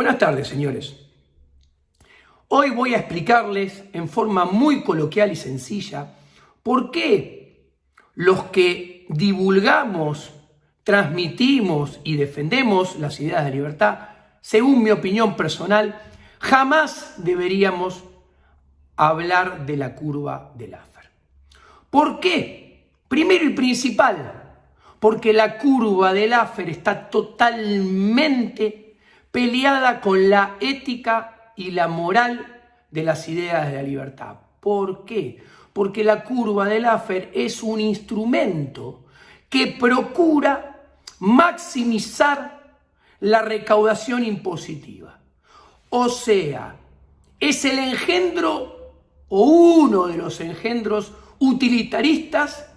Buenas tardes, señores. Hoy voy a explicarles en forma muy coloquial y sencilla por qué los que divulgamos, transmitimos y defendemos las ideas de libertad, según mi opinión personal, jamás deberíamos hablar de la curva de Laffer. ¿Por qué? Primero y principal, porque la curva de Laffer está totalmente peleada con la ética y la moral de las ideas de la libertad. ¿Por qué? Porque la curva de Laffer es un instrumento que procura maximizar la recaudación impositiva. O sea, es el engendro o uno de los engendros utilitaristas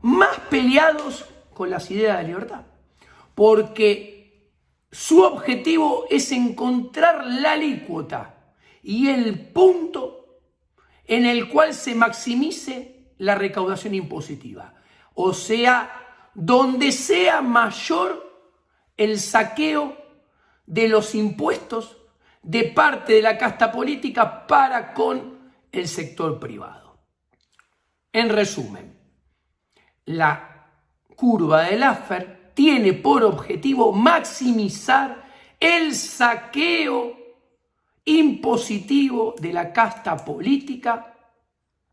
más peleados con las ideas de libertad. Porque su objetivo es encontrar la alícuota y el punto en el cual se maximice la recaudación impositiva. O sea, donde sea mayor el saqueo de los impuestos de parte de la casta política para con el sector privado. En resumen, la curva de Laffer tiene por objetivo maximizar el saqueo impositivo de la casta política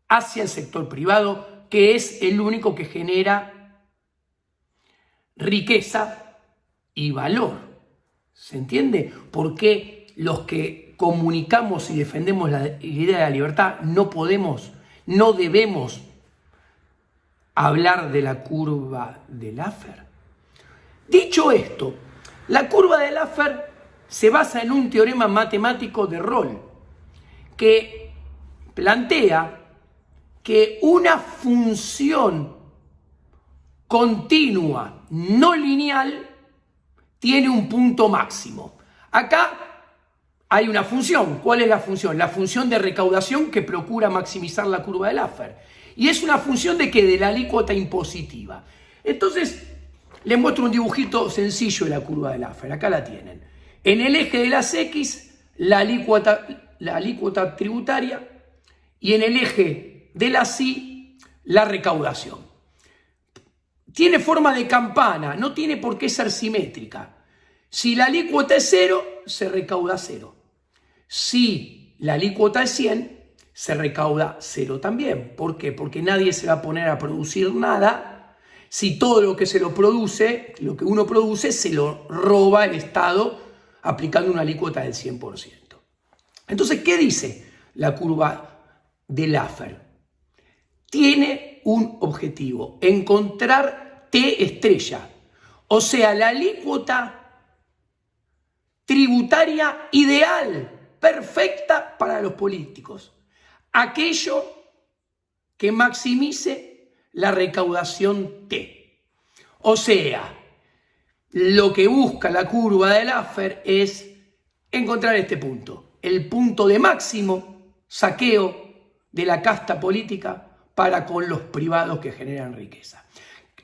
hacia el sector privado, que es el único que genera riqueza y valor. ¿Se entiende? Porque los que comunicamos y defendemos la idea de la libertad no debemos hablar de la curva de Laffer. Dicho esto, la curva de Laffer se basa en un teorema matemático de Rolle que plantea que una función continua no lineal tiene un punto máximo. Acá hay una función. ¿Cuál es la función? La función de recaudación que procura maximizar la curva de Laffer. Y es una función de ¿qué? De la alícuota impositiva. Entonces, les muestro un dibujito sencillo de la curva de Laffer. Acá la tienen. En el eje de las X, la alícuota tributaria, y en el eje de las Y, la recaudación. Tiene forma de campana, no tiene por qué ser simétrica. Si la alícuota es 0, se recauda 0. Si la alícuota es 100, se recauda 0 también. ¿Por qué? Porque nadie se va a poner a producir nada si todo lo que uno produce, se lo roba el Estado aplicando una alícuota del 100%. Entonces, ¿qué dice la curva de Laffer? Tiene un objetivo, encontrar T estrella, o sea, la alícuota tributaria ideal, perfecta para los políticos. Aquello que maximice la recaudación T. O sea, lo que busca la curva de Laffer es encontrar este punto, el punto de máximo saqueo de la casta política para con los privados que generan riqueza.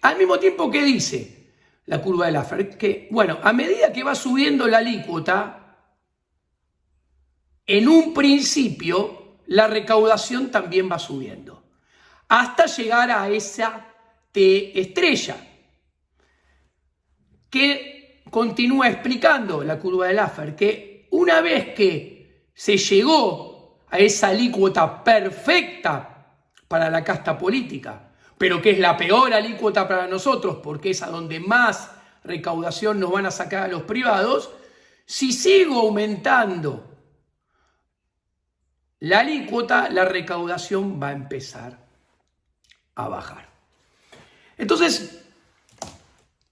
Al mismo tiempo, ¿qué dice la curva de Laffer? Que, bueno, a medida que va subiendo la alícuota, en un principio la recaudación también va subiendo, hasta llegar a esa T estrella, que continúa explicando la curva de Laffer, que una vez que se llegó a esa alícuota perfecta para la casta política, pero que es la peor alícuota para nosotros, porque es a donde más recaudación nos van a sacar a los privados, si sigo aumentando la alícuota, la recaudación va a empezar a bajar. Entonces,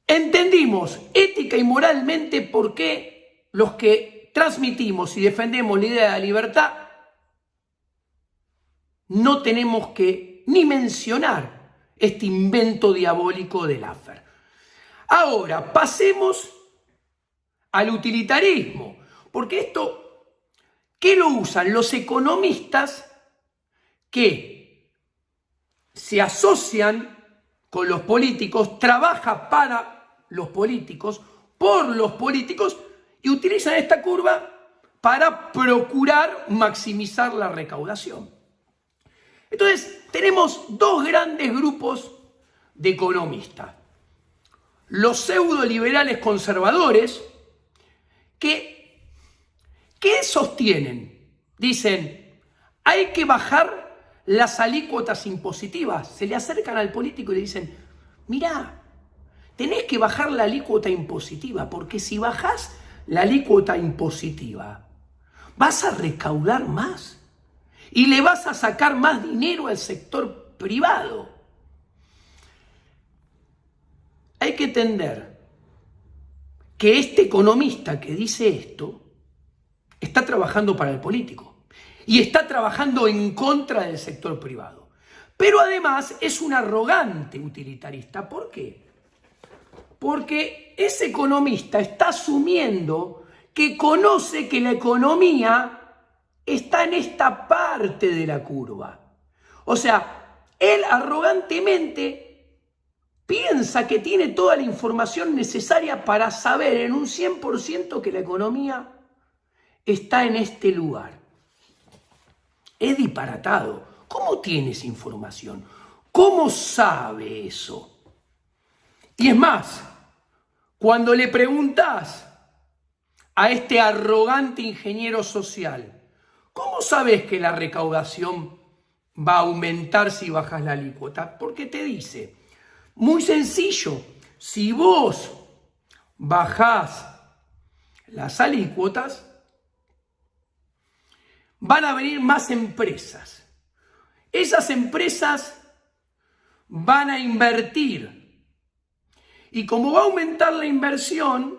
entendimos ética y moralmente por qué los que transmitimos y defendemos la idea de la libertad no tenemos que ni mencionar este invento diabólico de Laffer. Ahora, pasemos al utilitarismo, porque esto, ¿qué lo usan? Los economistas que se asocian con los políticos, trabaja para los políticos, por los políticos y utilizan esta curva para procurar maximizar la recaudación. Entonces, tenemos dos grandes grupos de economistas. Los pseudoliberales conservadores, ¿qué sostienen? Dicen, hay que bajar las alícuotas impositivas. Se le acercan al político y le dicen, mirá, tenés que bajar la alícuota impositiva, porque si bajás la alícuota impositiva, vas a recaudar más y le vas a sacar más dinero al sector privado. Hay que entender que este economista que dice esto está trabajando para el político y está trabajando en contra del sector privado. Pero además es un arrogante utilitarista. ¿Por qué? Porque ese economista está asumiendo que conoce que la economía está en esta parte de la curva. O sea, él arrogantemente piensa que tiene toda la información necesaria para saber en un 100% que la economía está en este lugar. Es disparatado. ¿Cómo tiene esa información? ¿Cómo sabe eso? Y es más, cuando le preguntás a este arrogante ingeniero social, ¿cómo sabes que la recaudación va a aumentar si bajas la alícuota? Porque te dice, muy sencillo, si vos bajás las alícuotas, van a venir más empresas. Esas empresas van a invertir. Y como va a aumentar la inversión,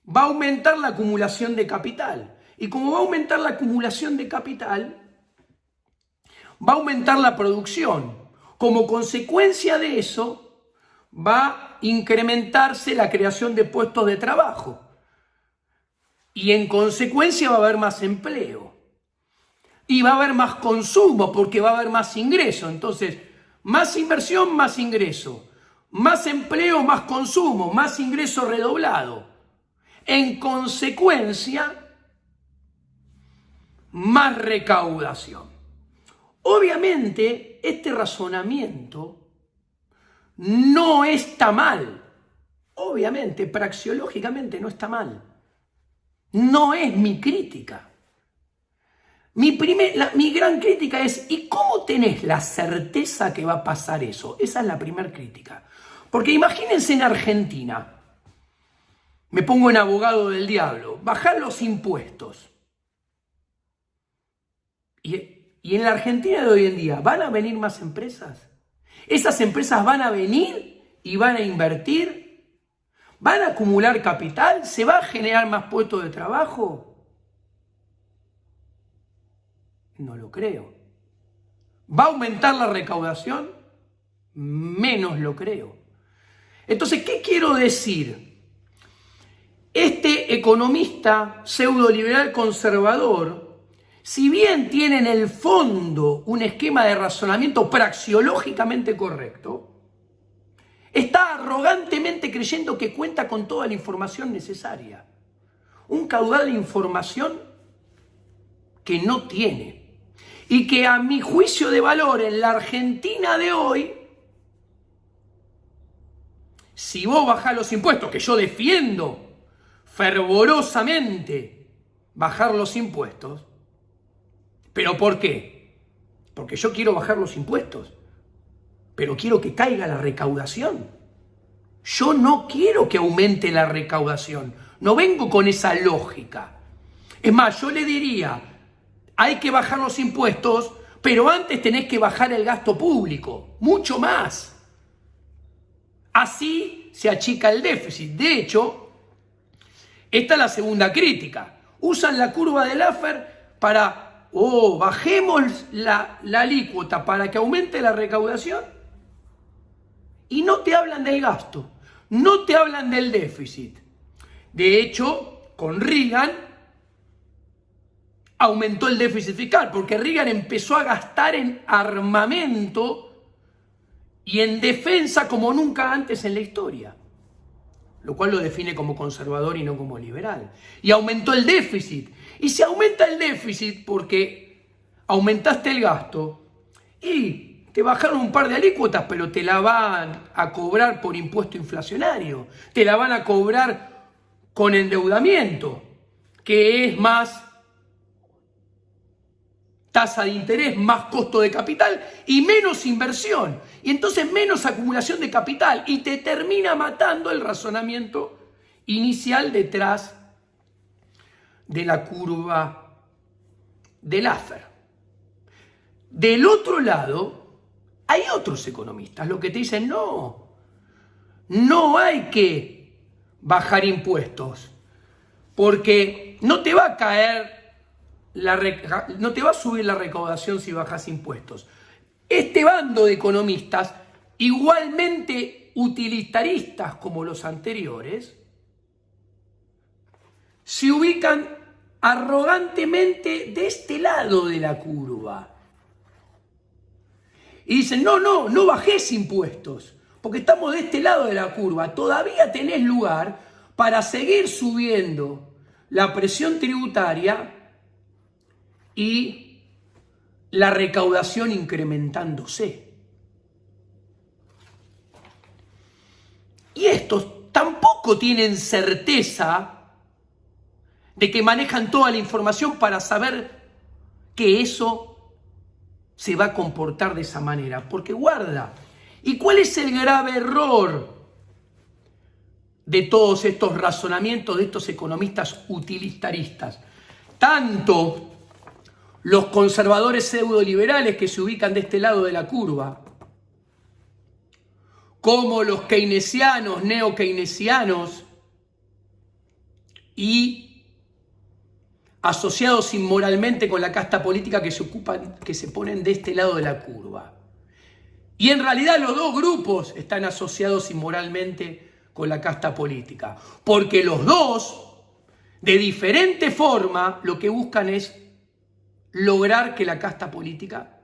va a aumentar la acumulación de capital. Y como va a aumentar la acumulación de capital, va a aumentar la producción. Como consecuencia de eso, va a incrementarse la creación de puestos de trabajo. Y en consecuencia va a haber más empleo. Y va a haber más consumo porque va a haber más ingreso. Entonces, más inversión, más ingreso. Más empleo, más consumo, más ingreso redoblado. En consecuencia, más recaudación. Obviamente, este razonamiento no está mal. Obviamente, praxeológicamente no está mal. No es mi crítica. Mi gran crítica es, ¿y cómo tenés la certeza que va a pasar eso? Esa es la primera crítica. Porque imagínense en Argentina, me pongo en abogado del diablo, bajar los impuestos. Y en la Argentina de hoy en día, ¿van a venir más empresas? ¿Esas empresas van a venir y van a invertir? ¿Van a acumular capital? ¿Se va a generar más puestos de trabajo? No lo creo. ¿Va a aumentar la recaudación? Menos lo creo. Entonces, ¿qué quiero decir? Este economista pseudoliberal conservador, si bien tiene en el fondo un esquema de razonamiento praxeológicamente correcto, está arrogantemente creyendo que cuenta con toda la información necesaria. Un caudal de información que no tiene. Y que a mi juicio de valor en la Argentina de hoy, si vos bajás los impuestos, que yo defiendo fervorosamente bajar los impuestos, ¿pero por qué? Porque yo quiero bajar los impuestos, pero quiero que caiga la recaudación. Yo no quiero que aumente la recaudación, no vengo con esa lógica. Es más, yo le diría, hay que bajar los impuestos, pero antes tenés que bajar el gasto público, mucho más. Así se achica el déficit. De hecho, esta es la segunda crítica. Usan la curva de Laffer para, bajemos la alícuota para que aumente la recaudación. Y no te hablan del gasto, no te hablan del déficit. De hecho, con Reagan aumentó el déficit fiscal, porque Reagan empezó a gastar en armamento y en defensa como nunca antes en la historia. lo cual lo define como conservador y no como liberal. Y aumentó el déficit. Y se aumenta el déficit porque aumentaste el gasto y te bajaron un par de alícuotas, pero te la van a cobrar por impuesto inflacionario. Te la van a cobrar con endeudamiento, que es más tasa de interés, más costo de capital y menos inversión. Y entonces menos acumulación de capital y te termina matando el razonamiento inicial detrás de la curva de Laffer. Del otro lado, hay otros economistas, los que te dicen, no hay que bajar impuestos, porque no te va a caer no te va a subir la recaudación si bajas impuestos. Este bando de economistas, igualmente utilitaristas como los anteriores, se ubican arrogantemente de este lado de la curva. Y dicen, no bajes impuestos, porque estamos de este lado de la curva. Todavía tenés lugar para seguir subiendo la presión tributaria y la recaudación incrementándose. Y estos tampoco tienen certeza de que manejan toda la información para saber que eso se va a comportar de esa manera. Porque guarda, ¿y cuál es el grave error de todos estos razonamientos de estos economistas utilitaristas? Tanto los conservadores pseudoliberales que se ubican de este lado de la curva, como los keynesianos, neo-keynesianos y asociados inmoralmente con la casta política que se ponen de este lado de la curva. Y en realidad los dos grupos están asociados inmoralmente con la casta política, porque los dos, de diferente forma, lo que buscan es lograr que la casta política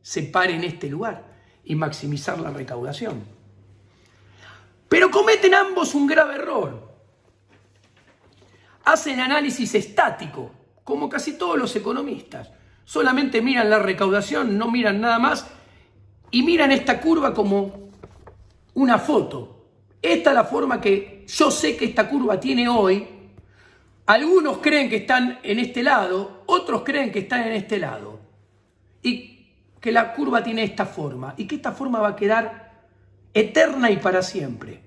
se pare en este lugar y maximizar la recaudación. Pero cometen ambos un grave error. Hacen análisis estático, como casi todos los economistas. Solamente miran la recaudación, no miran nada más, y miran esta curva como una foto. Esta es la forma que yo sé que esta curva tiene hoy. Algunos creen que están en este lado, otros creen que están en este lado. Y que la curva tiene esta forma, y que esta forma va a quedar eterna y para siempre.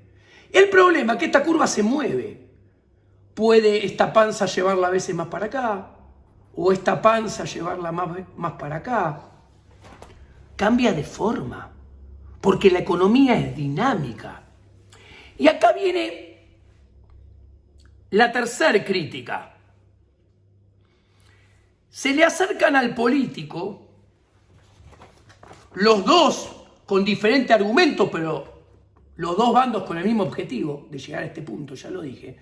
El problema es que esta curva se mueve. Puede esta panza llevarla a veces más para acá, o esta panza llevarla más para acá. Cambia de forma, porque la economía es dinámica. Y acá viene la tercera crítica. Se le acercan al político, los dos con diferentes argumentos, pero los dos bandos con el mismo objetivo de llegar a este punto, ya lo dije.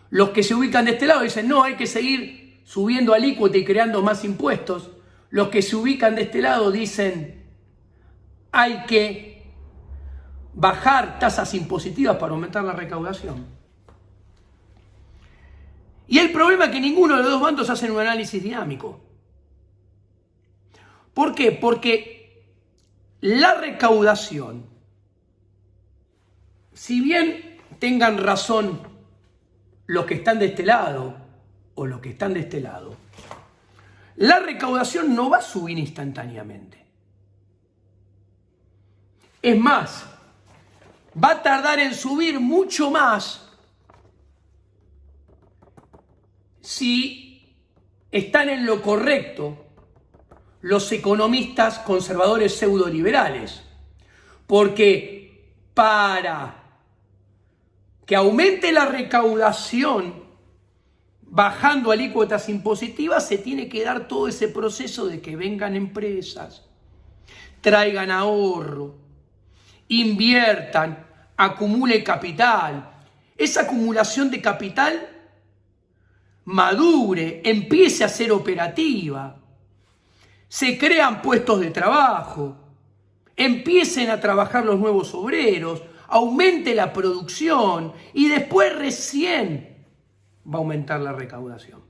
Los que se ubican de este lado dicen, no, hay que seguir subiendo alícuota y creando más impuestos. Los que se ubican de este lado dicen, hay que bajar tasas impositivas para aumentar la recaudación. Y el problema es que ninguno de los dos bandos hacen un análisis dinámico. ¿Por qué? Porque la recaudación, si bien tengan razón los que están de este lado o los que están de este lado, la recaudación no va a subir instantáneamente. Es más, va a tardar en subir mucho más si están en lo correcto los economistas conservadores pseudoliberales. Porque para que aumente la recaudación bajando alícuotas impositivas se tiene que dar todo ese proceso de que vengan empresas, traigan ahorro, inviertan, acumulen capital. Esa acumulación de capital madure, empiece a ser operativa, se crean puestos de trabajo, empiecen a trabajar los nuevos obreros, aumente la producción y después recién va a aumentar la recaudación.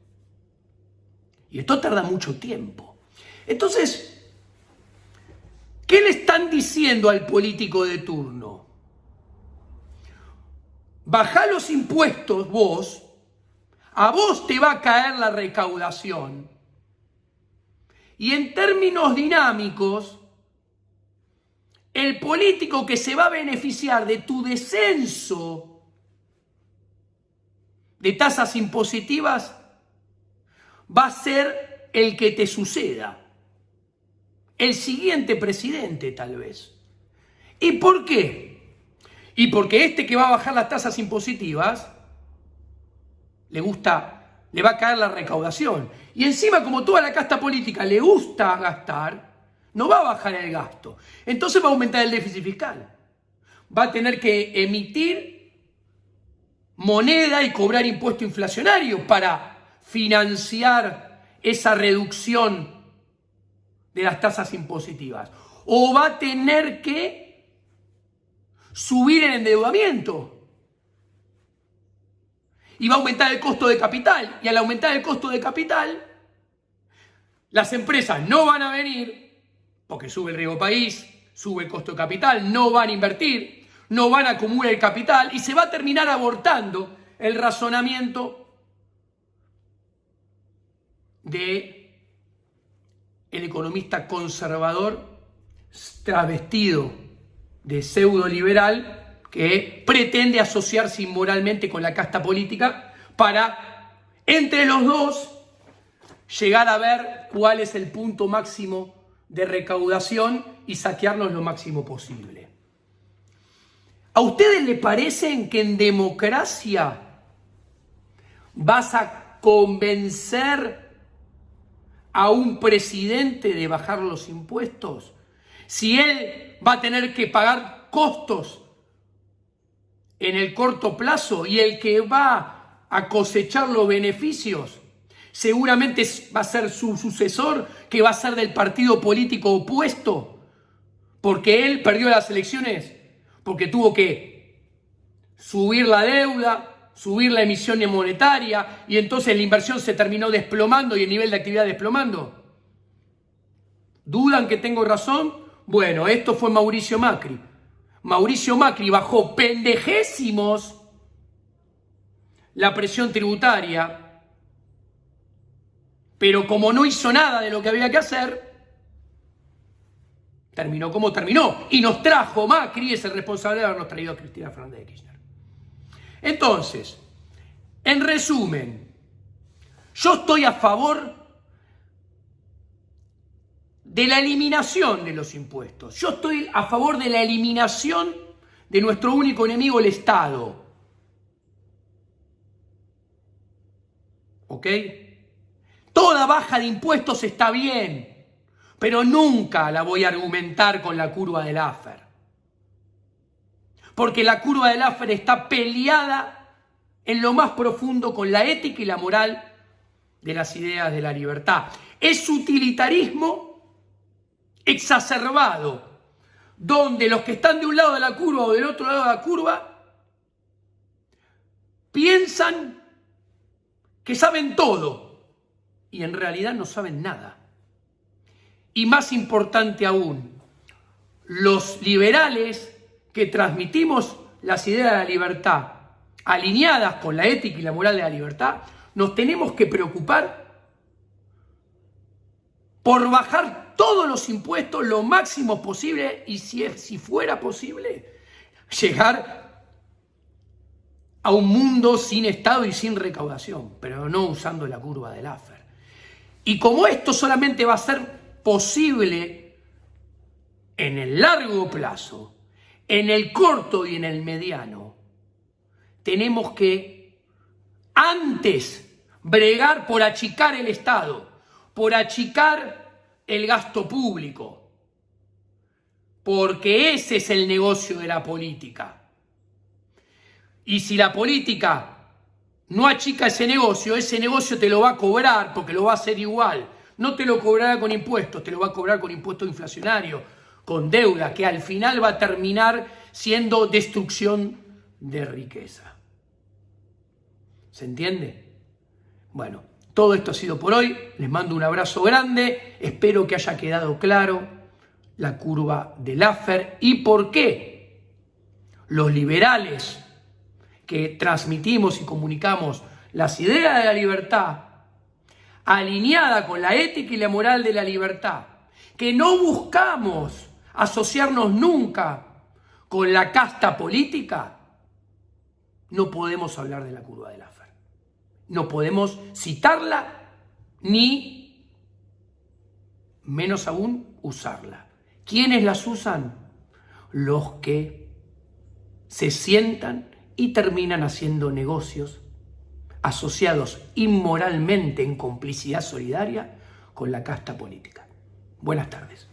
Y esto tarda mucho tiempo. Entonces, ¿qué le están diciendo al político de turno? Bajá los impuestos vos, a vos te va a caer la recaudación. Y en términos dinámicos, el político que se va a beneficiar de tu descenso de tasas impositivas va a ser el que te suceda. El siguiente presidente, tal vez. ¿Y por qué? Y porque este que va a bajar las tasas impositivas le va a caer la recaudación. Y encima, como toda la casta política le gusta gastar, no va a bajar el gasto. Entonces va a aumentar el déficit fiscal. Va a tener que emitir moneda y cobrar impuesto inflacionario para financiar esa reducción de las tasas impositivas. O va a tener que subir el endeudamiento. Y va a aumentar el costo de capital. Y al aumentar el costo de capital, las empresas no van a venir, porque sube el riesgo país, sube el costo de capital, no van a invertir, no van a acumular el capital y se va a terminar abortando el razonamiento de el economista conservador travestido de pseudo liberal que pretende asociarse inmoralmente con la casta política para, entre los dos, llegar a ver cuál es el punto máximo de recaudación y saquearnos lo máximo posible. ¿A ustedes les parecen que en democracia vas a convencer a un presidente de bajar los impuestos si él va a tener que pagar costos en el corto plazo y el que va a cosechar los beneficios seguramente va a ser su sucesor, que va a ser del partido político opuesto, porque él perdió las elecciones, porque tuvo que subir la deuda, subir la emisión monetaria, y entonces la inversión se terminó desplomando y el nivel de actividad desplomando? ¿Dudan que tengo razón? Bueno, esto fue Mauricio Macri. Mauricio Macri bajó pendejésimos la presión tributaria, pero como no hizo nada de lo que había que hacer, terminó como terminó. Y nos trajo Macri, es el responsable de habernos traído a Cristina Fernández de Kirchner. Entonces, en resumen, yo estoy a favor de la eliminación de los impuestos. Yo estoy a favor de la eliminación de nuestro único enemigo, el Estado. ¿Ok? Toda baja de impuestos está bien, pero nunca la voy a argumentar con la curva de Laffer. Porque la curva de Laffer está peleada en lo más profundo con la ética y la moral de las ideas de la libertad. Es utilitarismo exacerbado, donde los que están de un lado de la curva o del otro lado de la curva piensan que saben todo y en realidad no saben nada. Y más importante aún, los liberales que transmitimos las ideas de la libertad alineadas con la ética y la moral de la libertad, nos tenemos que preocupar por bajar todos los impuestos lo máximo posible y si fuera posible, llegar a un mundo sin Estado y sin recaudación, pero no usando la curva de Laffer. Y como esto solamente va a ser posible en el largo plazo, en el corto y en el mediano, tenemos que antes bregar por achicar el Estado, por achicar el gasto público, porque ese es el negocio de la política. Y si la política no achica ese negocio te lo va a cobrar porque lo va a hacer igual. No te lo cobrará con impuestos, te lo va a cobrar con impuestos inflacionarios, con deuda, que al final va a terminar siendo destrucción de riqueza. ¿Se entiende? Bueno, todo esto ha sido por hoy. Les mando un abrazo grande. Espero que haya quedado claro la curva de Laffer y por qué los liberales que transmitimos y comunicamos las ideas de la libertad, alineada con la ética y la moral de la libertad, que no buscamos asociarnos nunca con la casta política, no podemos hablar de la curva de Laffer. No podemos citarla ni, menos aún, usarla. ¿Quiénes las usan? Los que se sientan y terminan haciendo negocios asociados inmoralmente en complicidad solidaria con la casta política. Buenas tardes.